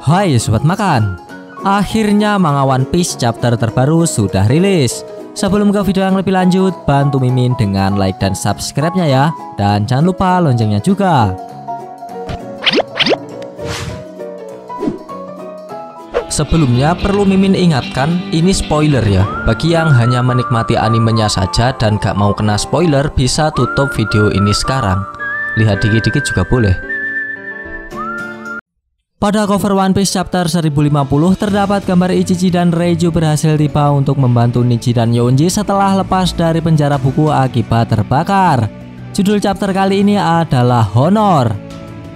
Hai Sobat Makan, akhirnya manga One Piece chapter terbaru sudah rilis. Sebelum ke video yang lebih lanjut, bantu Mimin dengan like dan subscribe-nya ya. Dan jangan lupa loncengnya juga. Sebelumnya perlu Mimin ingatkan, ini spoiler ya. Bagi yang hanya menikmati animenya saja dan gak mau kena spoiler, bisa tutup video ini sekarang. Lihat dikit-dikit juga boleh. Pada cover One Piece chapter 1050 terdapat gambar Ichichi dan Reiju berhasil tiba untuk membantu Nichi dan Yonji setelah lepas dari penjara buku akibat terbakar. Judul chapter kali ini adalah Honor.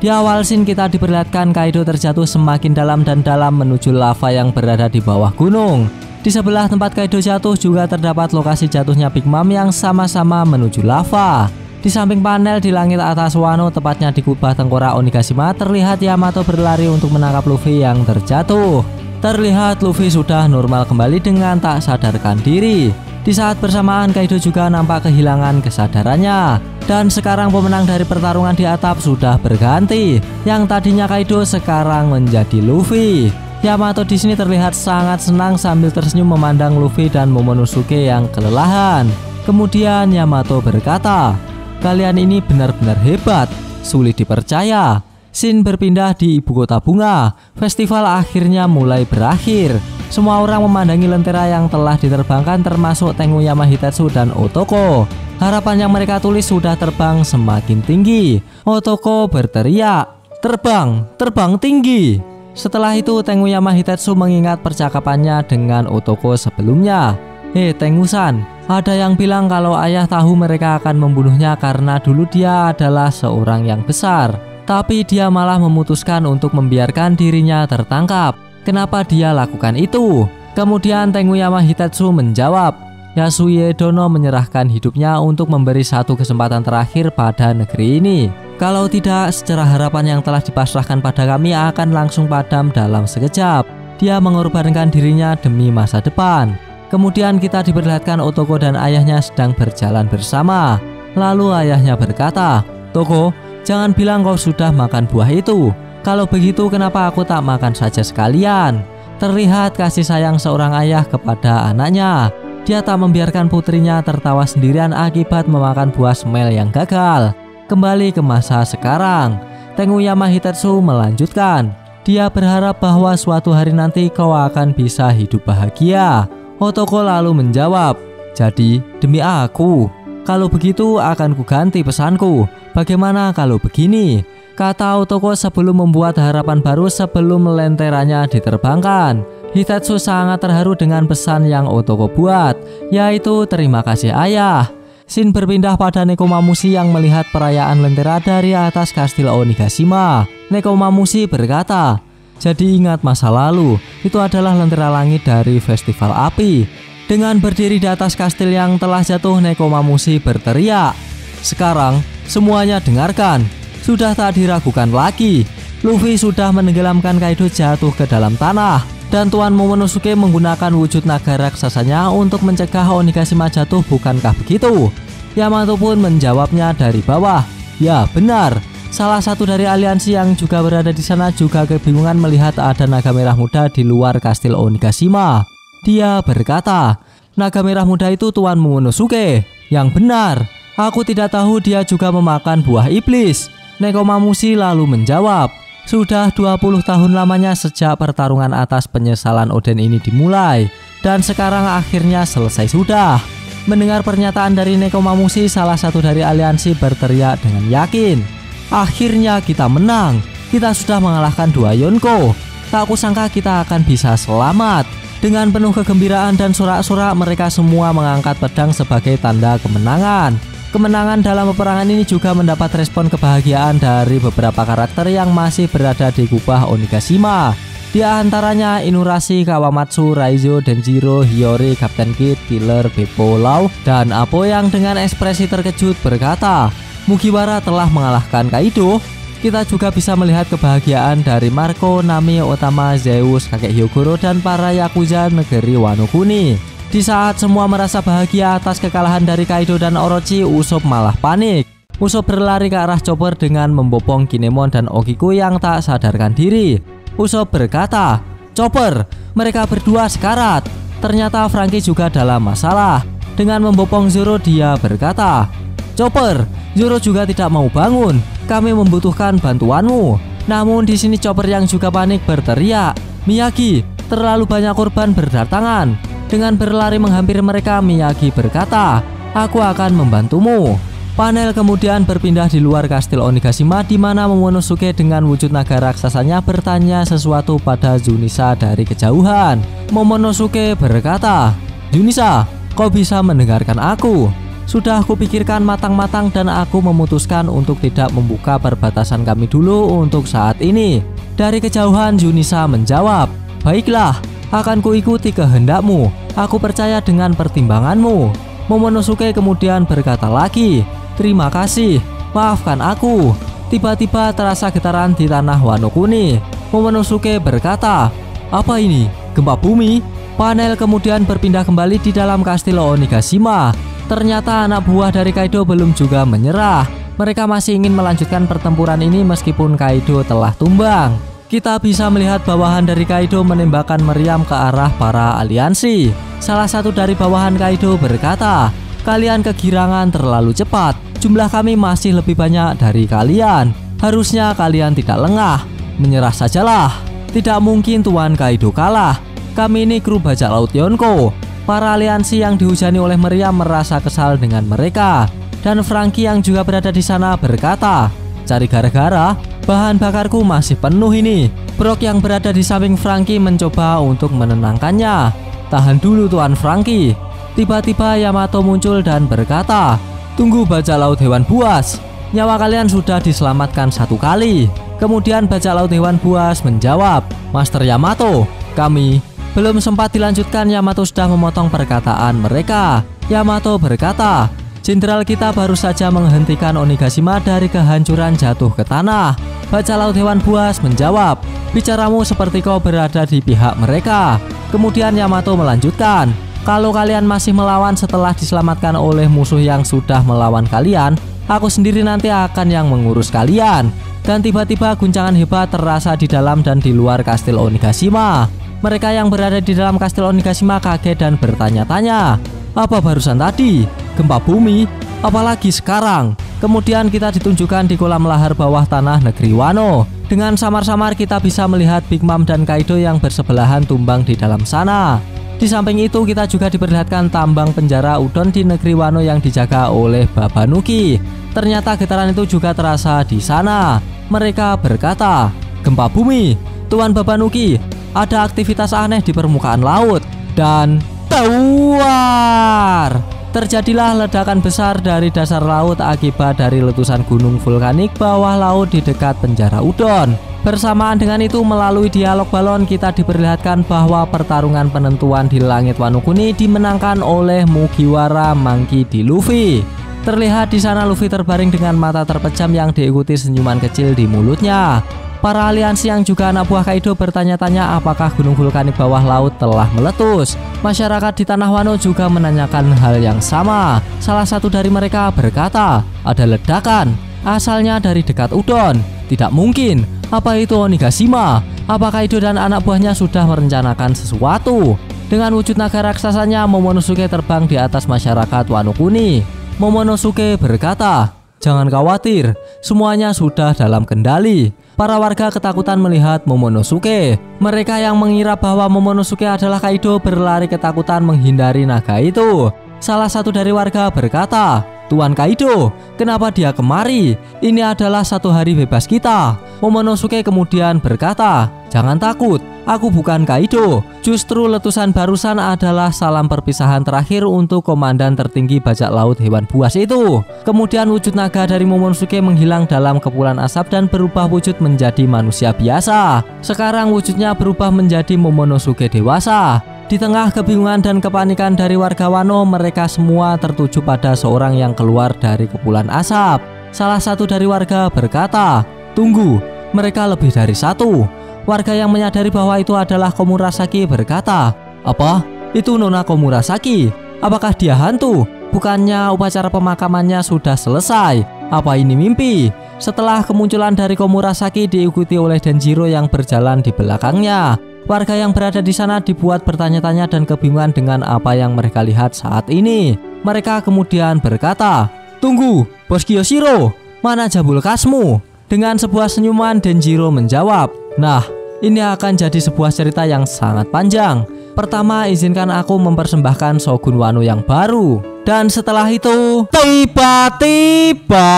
Di awal scene kita diperlihatkan Kaido terjatuh semakin dalam dan dalam menuju lava yang berada di bawah gunung. Di sebelah tempat Kaido jatuh juga terdapat lokasi jatuhnya Big Mom yang sama-sama menuju lava. Di samping panel di langit atas Wano, tepatnya di kubah tengkorak Onigashima, terlihat Yamato berlari untuk menangkap Luffy yang terjatuh. Terlihat Luffy sudah normal kembali dengan tak sadarkan diri. Di saat bersamaan Kaido juga nampak kehilangan kesadarannya. Dan sekarang pemenang dari pertarungan di atap sudah berganti. Yang tadinya Kaido sekarang menjadi Luffy. Yamato di sini terlihat sangat senang sambil tersenyum memandang Luffy dan Momonosuke yang kelelahan. Kemudian Yamato berkata, "Kalian ini benar-benar hebat, sulit dipercaya." Scene berpindah di ibu kota bunga. Festival akhirnya mulai berakhir. Semua orang memandangi lentera yang telah diterbangkan termasuk Tenguyama Hitetsu dan Otoko. Harapan yang mereka tulis sudah terbang semakin tinggi. Otoko berteriak, "Terbang, terbang tinggi." Setelah itu Tenguyama Hitetsu mengingat percakapannya dengan Otoko sebelumnya. Tengu-san, ada yang bilang kalau ayah tahu mereka akan membunuhnya karena dulu dia adalah seorang yang besar. Tapi dia malah memutuskan untuk membiarkan dirinya tertangkap. Kenapa dia lakukan itu? Kemudian Tenguyama Hitetsu menjawab, Yasuie Dono menyerahkan hidupnya untuk memberi satu kesempatan terakhir pada negeri ini. Kalau tidak, secerah harapan yang telah dipasrahkan pada kami akan langsung padam dalam sekejap. Dia mengorbankan dirinya demi masa depan. Kemudian kita diperlihatkan Otoko dan ayahnya sedang berjalan bersama. Lalu ayahnya berkata, "Toko, jangan bilang kau sudah makan buah itu. Kalau begitu kenapa aku tak makan saja sekalian?" Terlihat kasih sayang seorang ayah kepada anaknya. Dia tak membiarkan putrinya tertawa sendirian akibat memakan buah smell yang gagal. Kembali ke masa sekarang, Tenguyama Hitetsu melanjutkan. Dia berharap bahwa suatu hari nanti kau akan bisa hidup bahagia. Otoko lalu menjawab, "Jadi demi aku. Kalau begitu akan kuganti pesanku. Bagaimana kalau begini?" Kata Otoko sebelum membuat harapan baru sebelum lenteranya diterbangkan. Hitetsu sangat terharu dengan pesan yang Otoko buat, yaitu terima kasih ayah. Scene berpindah pada Nekomamushi yang melihat perayaan lentera dari atas kastil Onigashima. Nekomamushi berkata, "Jadi ingat masa lalu, itu adalah lentera langit dari festival api." Dengan berdiri di atas kastil yang telah jatuh, Nekomamushi berteriak, "Sekarang semuanya dengarkan, sudah tak diragukan lagi. Luffy sudah menenggelamkan Kaido jatuh ke dalam tanah, dan Tuan Momonosuke menggunakan wujud naga raksasanya untuk mencegah Onigashima jatuh, bukankah begitu?" Yamato pun menjawabnya dari bawah, "Ya benar." Salah satu dari aliansi yang juga berada di sana juga kebingungan melihat ada naga merah muda di luar kastil Onigashima. Dia berkata, "Naga merah muda itu Tuan Momonosuke." "Yang benar, aku tidak tahu dia juga memakan buah iblis." Nekomamushi lalu menjawab, "Sudah 20 tahun lamanya sejak pertarungan atas penyesalan Oden ini dimulai, dan sekarang akhirnya selesai sudah." Mendengar pernyataan dari Nekomamushi, salah satu dari aliansi berteriak dengan yakin, "Akhirnya kita menang. Kita sudah mengalahkan 2 Yonko. Tak kusangka kita akan bisa selamat." Dengan penuh kegembiraan dan sorak-sorak, mereka semua mengangkat pedang sebagai tanda kemenangan. Kemenangan dalam peperangan ini juga mendapat respon kebahagiaan dari beberapa karakter yang masih berada di kubah Onigashima. Di antaranya Inurashi, Kawamatsu, Raizo, Denjiro, Hiyori, Kapten Kid, Killer, Beppo, Law, dan Apo yang dengan ekspresi terkejut berkata, "Mugiwara telah mengalahkan Kaido." Kita juga bisa melihat kebahagiaan dari Marco, Nami, Otama, Zeus, kakek Hyogoro, dan para Yakuza negeri Wano Kuni. Di saat semua merasa bahagia atas kekalahan dari Kaido dan Orochi, Usopp malah panik. Usopp berlari ke arah chopper dengan membopong Kinemon dan Okiku yang tak sadarkan diri. Usopp berkata, "Chopper, mereka berdua sekarat." Ternyata Franky juga dalam masalah. Dengan membopong Zoro, dia berkata, "Chopper, Zoro juga tidak mau bangun. Kami membutuhkan bantuanmu." Namun di sini Chopper yang juga panik berteriak, "Miyagi, terlalu banyak korban berdatangan." Dengan berlari menghampiri mereka, Miyagi berkata, "Aku akan membantumu." Panel kemudian berpindah di luar kastil Onigashima, di mana Momonosuke dengan wujud naga raksasanya bertanya sesuatu pada Junisa dari kejauhan. Momonosuke berkata, "Junisa, kau bisa mendengarkan aku? Sudah aku pikirkan matang-matang dan aku memutuskan untuk tidak membuka perbatasan kami dulu untuk saat ini." Dari kejauhan Junisa menjawab, "Baiklah, akan kuikuti kehendakmu. Aku percaya dengan pertimbanganmu." Momonosuke kemudian berkata lagi, "Terima kasih, maafkan aku." Tiba-tiba terasa getaran di tanah Wano Kuni. Momonosuke berkata, "Apa ini? Gempa bumi?" Panel kemudian berpindah kembali di dalam kastil Onigashima. Ternyata anak buah dari Kaido belum juga menyerah. Mereka masih ingin melanjutkan pertempuran ini meskipun Kaido telah tumbang. Kita bisa melihat bawahan dari Kaido menembakkan meriam ke arah para aliansi. Salah satu dari bawahan Kaido berkata, "Kalian kegirangan terlalu cepat. Jumlah kami masih lebih banyak dari kalian. Harusnya kalian tidak lengah. Menyerah sajalah. Tidak mungkin Tuan Kaido kalah. Kami ini kru bajak laut Yonko." Para aliansi yang dihujani oleh meriam merasa kesal dengan mereka. Dan Franky yang juga berada di sana berkata, "Cari gara-gara, bahan bakarku masih penuh ini." Brock yang berada di samping Franky mencoba untuk menenangkannya. "Tahan dulu Tuan Franky." Tiba-tiba Yamato muncul dan berkata, "Tunggu bajak laut hewan buas, nyawa kalian sudah diselamatkan satu kali." Kemudian bajak laut hewan buas menjawab, "Master Yamato, kami..." Belum sempat dilanjutkan, Yamato sudah memotong perkataan mereka. Yamato berkata, "Jenderal kita baru saja menghentikan Onigashima dari kehancuran jatuh ke tanah." Bajak laut hewan buas menjawab, "Bicaramu seperti kau berada di pihak mereka." Kemudian Yamato melanjutkan, "Kalau kalian masih melawan setelah diselamatkan oleh musuh yang sudah melawan kalian, aku sendiri nanti akan yang mengurus kalian." Dan tiba-tiba guncangan hebat terasa di dalam dan di luar kastil Onigashima. Mereka yang berada di dalam kastil Onigashima kaget dan bertanya-tanya, "Apa barusan tadi? Gempa bumi? Apalagi sekarang?" Kemudian kita ditunjukkan di kolam lahar bawah tanah negeri Wano. Dengan samar-samar kita bisa melihat Big Mom dan Kaido yang bersebelahan tumbang di dalam sana. Di samping itu kita juga diperlihatkan tambang penjara udon di negeri Wano yang dijaga oleh Babanuki. Ternyata getaran itu juga terasa di sana. Mereka berkata, "Gempa bumi, Tuan Babanuki, ada aktivitas aneh di permukaan laut." Dan tawar! Terjadilah ledakan besar dari dasar laut akibat dari letusan gunung vulkanik bawah laut di dekat penjara udon. Bersamaan dengan itu, melalui dialog balon kita diperlihatkan bahwa pertarungan penentuan di langit Wano Kuni dimenangkan oleh Mugiwara Monkey D. Luffy. Terlihat di sana Luffy terbaring dengan mata terpejam yang diikuti senyuman kecil di mulutnya. Para aliansi yang juga anak buah Kaido bertanya-tanya apakah gunung vulkanik bawah laut telah meletus. Masyarakat di tanah Wano juga menanyakan hal yang sama. Salah satu dari mereka berkata, "Ada ledakan, asalnya dari dekat udon. Tidak mungkin. Apa itu Onigashima? Apa Kaido dan anak buahnya sudah merencanakan sesuatu?" Dengan wujud naga raksasanya, Momonosuke terbang di atas masyarakat Wano Kuni. Momonosuke berkata, "Jangan khawatir, semuanya sudah dalam kendali." Para warga ketakutan melihat Momonosuke. Mereka yang mengira bahwa Momonosuke adalah Kaido berlari ketakutan menghindari naga itu. Salah satu dari warga berkata, "Tuan Kaido, kenapa dia kemari? Ini adalah satu hari bebas kita." Momonosuke kemudian berkata, "Jangan takut, aku bukan Kaido. Justru letusan barusan adalah salam perpisahan terakhir untuk komandan tertinggi bajak laut hewan buas itu." Kemudian wujud naga dari Momonosuke menghilang dalam kepulan asap dan berubah wujud menjadi manusia biasa. Sekarang wujudnya berubah menjadi Momonosuke dewasa. Di tengah kebingungan dan kepanikan dari warga Wano, mereka semua tertuju pada seorang yang keluar dari kepulan asap. Salah satu dari warga berkata, "Tunggu, mereka lebih dari satu." Warga yang menyadari bahwa itu adalah Komurasaki berkata, "Apa? Itu Nona Komurasaki? Apakah dia hantu? Bukannya upacara pemakamannya sudah selesai? Apa ini mimpi?" Setelah kemunculan dari Komurasaki diikuti oleh Denjiro yang berjalan di belakangnya. Warga yang berada di sana dibuat bertanya-tanya dan kebingungan dengan apa yang mereka lihat saat ini. Mereka kemudian berkata, "Tunggu, Bos Kiyoshiro, mana jabul khasmu?" Dengan sebuah senyuman Denjiro menjawab, "Nah, ini akan jadi sebuah cerita yang sangat panjang. Pertama, izinkan aku mempersembahkan Shogun Wano yang baru. Dan setelah itu, tiba-tiba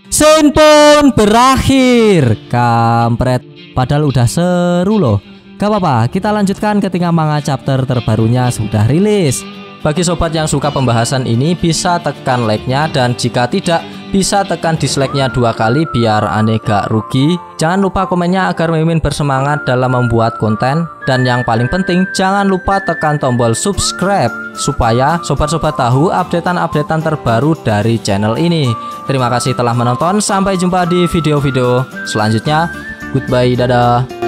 scene pun berakhir." Kampret, padahal udah seru loh. Gak apa-apa, kita lanjutkan ketika manga chapter terbarunya sudah rilis. Bagi sobat yang suka pembahasan ini, bisa tekan like-nya, dan jika tidak, bisa tekan dislike-nya 2 kali biar aneh gak rugi. Jangan lupa komennya agar Mimin bersemangat dalam membuat konten. Dan yang paling penting, jangan lupa tekan tombol subscribe supaya sobat-sobat tahu updatean-updatean terbaru dari channel ini. Terima kasih telah menonton, sampai jumpa di video-video selanjutnya. Goodbye, dadah.